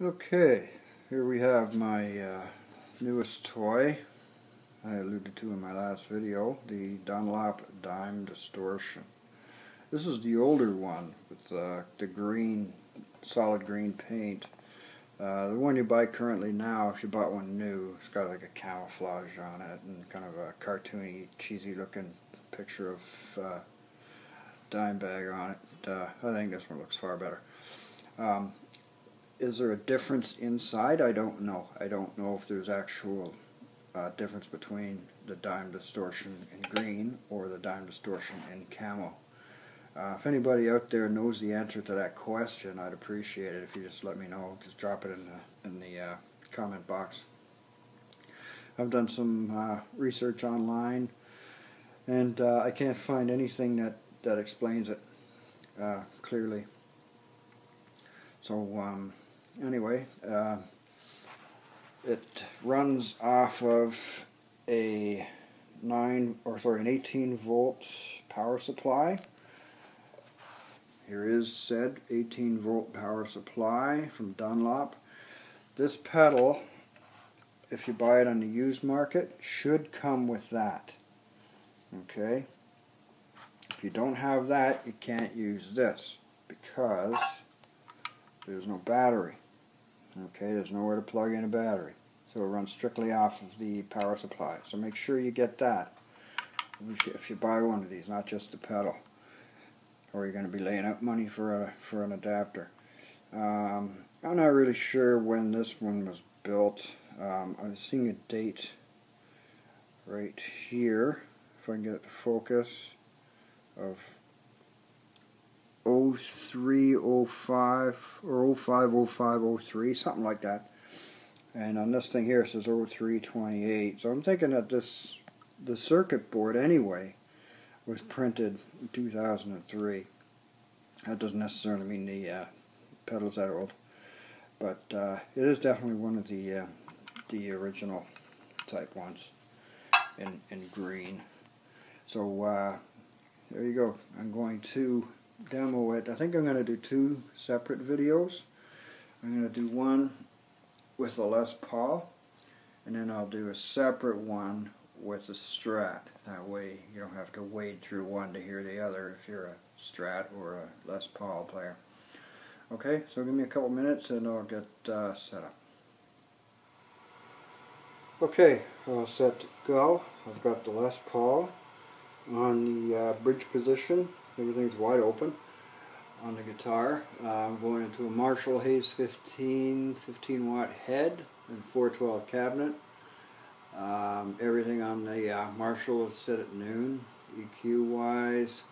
Okay, here we have my newest toy I alluded to in my last video, the Dunlop Dime distortion. This is the older one with the green, solid green paint. The one you buy currently now, if you bought one new, it's got like a camouflage on it and kind of a cartoony, cheesy looking picture of dime bag on it. I think this one looks far better. Is there a difference inside? I don't know. I don't know if there's actual difference between the dime distortion in green or the dime distortion in camo. If anybody out there knows the answer to that question, I'd appreciate it if you just let me know. Just drop it in the comment box. I've done some research online, and I can't find anything that explains it clearly. So anyway, it runs off of an 18 volt power supply. Here is said 18 volt power supply from Dunlop. This pedal, if you buy it on the used market, should come with that. Okay? If you don't have that, you can't use this because there's no battery. Okay, there's nowhere to plug in a battery. So it runs strictly off of the power supply. So make sure you get that if you buy one of these, not just the pedal, or you're going to be laying out money for an adapter. I'm not really sure when this one was built. I'm seeing a date right here, if I can get it to focus, of 03, 05, or 05, 05, 03, something like that. And on this thing here it says 0328. So I'm thinking that the circuit board anyway was printed in 2003. That doesn't necessarily mean the pedal's that old, but it is definitely one of the original type ones in green. So there you go. I'm going to demo it. I think I'm going to do two separate videos. I'm going to do one with a Les Paul, and then I'll do a separate one with a strat. That way you don't have to wade through one to hear the other if you're a strat or a Les Paul player. Okay, so give me a couple minutes and I'll get set up. Okay, all set to go. I've got the Les Paul on the bridge position. Everything's wide open on the guitar. I'm going into a Marshall Hayes 15 watt head and 412 cabinet. Everything on the Marshall is set at noon, EQ wise.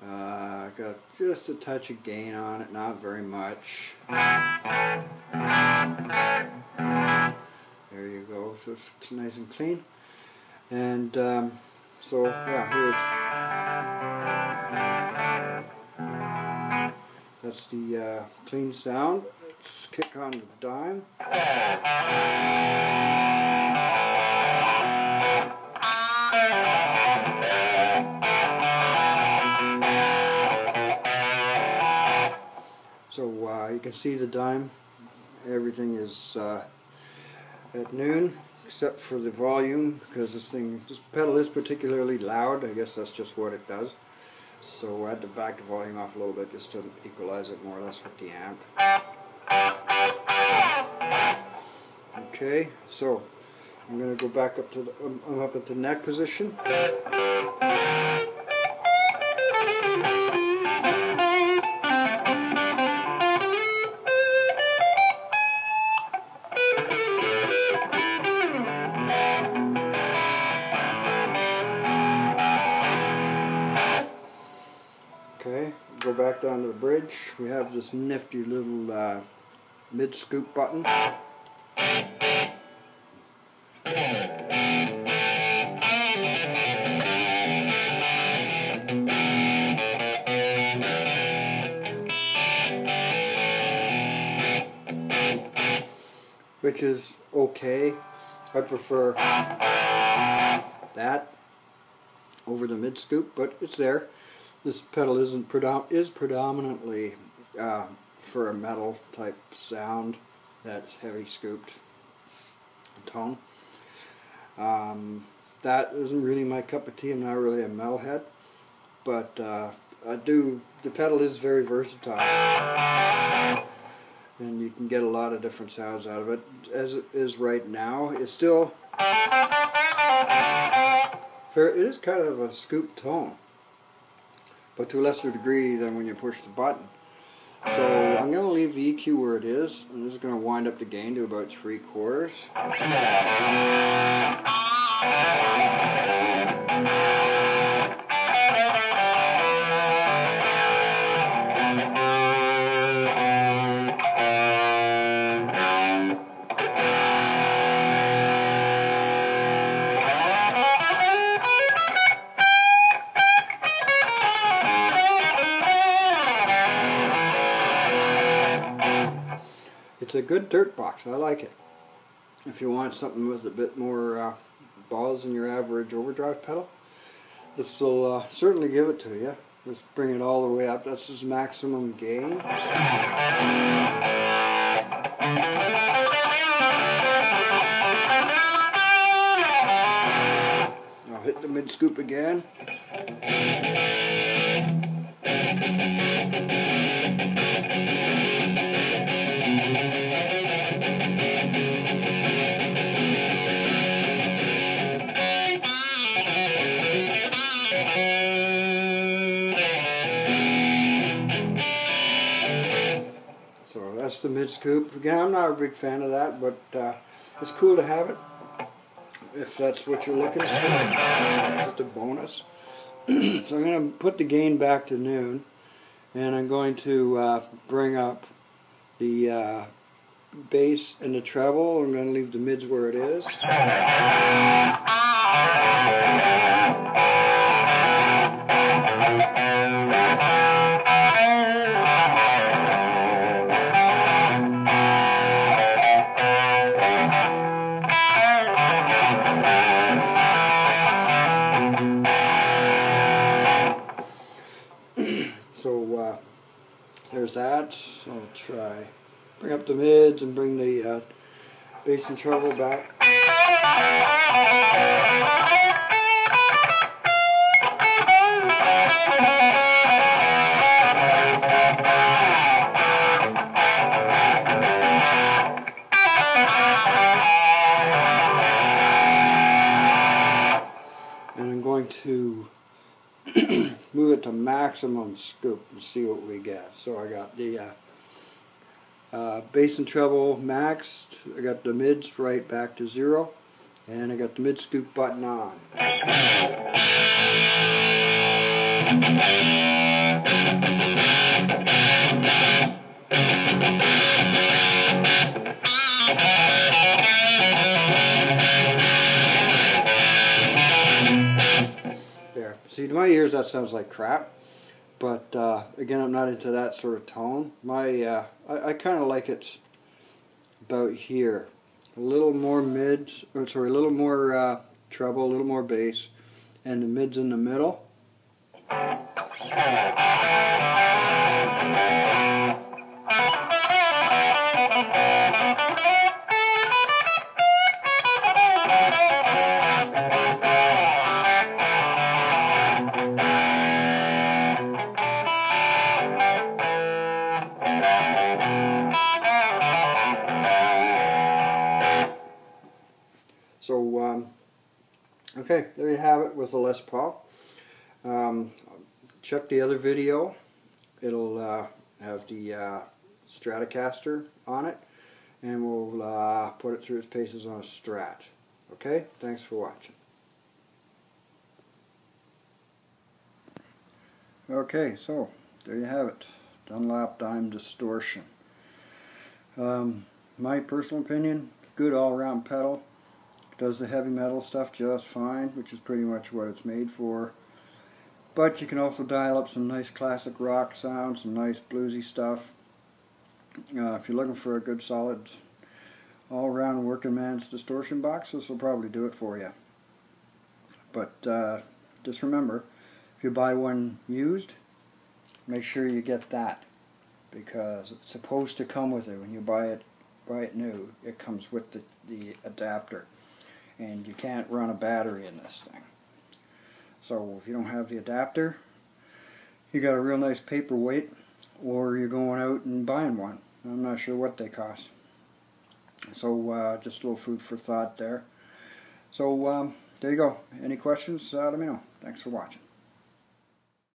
Got just a touch of gain on it, not very much. There you go, so it's nice and clean. And so yeah, that's the clean sound. Let's kick on the dime. So you can see the dime. Everything is at noon, except for the volume, because this pedal is particularly loud. I guess that's just what it does. So I had to back the volume off a little bit just to equalize it more or less with the amp. Okay, so I'm going to go back up to the, I'm up at the neck position. Okay, go back down to the bridge. We have this nifty little mid-scoop button. Which is okay. I prefer that over the mid-scoop, but it's there. This pedal is predominantly for a metal type sound. That's heavy scooped tone. That isn't really my cup of tea. I'm not really a metalhead, but the pedal is very versatile, and you can get a lot of different sounds out of it. As it is right now, it's still it is kind of a scoop tone, but to a lesser degree than when you push the button. So I'm going to leave the EQ where it is. I'm just going to wind up the gain to about 3/4. It's a good dirt box. I like it. If you want something with a bit more balls than your average overdrive pedal, this will certainly give it to you. Let's bring it all the way up. That's his maximum gain. I'll hit the mid scoop again. So that's the mid scoop. Again, I'm not a big fan of that, but it's cool to have it if that's what you're looking for. Just a bonus. So I'm going to put the gain back to noon, and I'm going to bring up the bass and the treble. I'm going to leave the mids where it is. So there's that. I'll try bring up the mids and bring the bass and treble back. And I'm going to move it to maximum scoop and see what we get. So I got the bass and treble maxed, I got the mids right back to 0, and I got the mid scoop button on. There. See, to my ears that sounds like crap, but again, I'm not into that sort of tone. I kind of like it about here. A little more mids, or sorry, a little more treble, a little more bass, and the mids in the middle. So, okay, there you have it with the Les Paul. Check the other video. It'll have the Stratocaster on it, and we'll put it through its paces on a Strat. Okay, thanks for watching. Okay, so there you have it. Dunlop Dime distortion. My personal opinion, good all-around pedal. Does the heavy metal stuff just fine, which is pretty much what it's made for. But you can also dial up some nice classic rock sounds, some nice bluesy stuff. If you're looking for a good solid all-around working man's distortion box, this will probably do it for you. But just remember, if you buy one used, make sure you get that, because it's supposed to come with it when you buy it buy it new. It comes with the adapter, and you can't run a battery in this thing. So if you don't have the adapter, you got a real nice paperweight, or you're going out and buying one. I'm not sure what they cost. So just a little food for thought there. So there you go. Any questions? Let me know. Thanks for watching.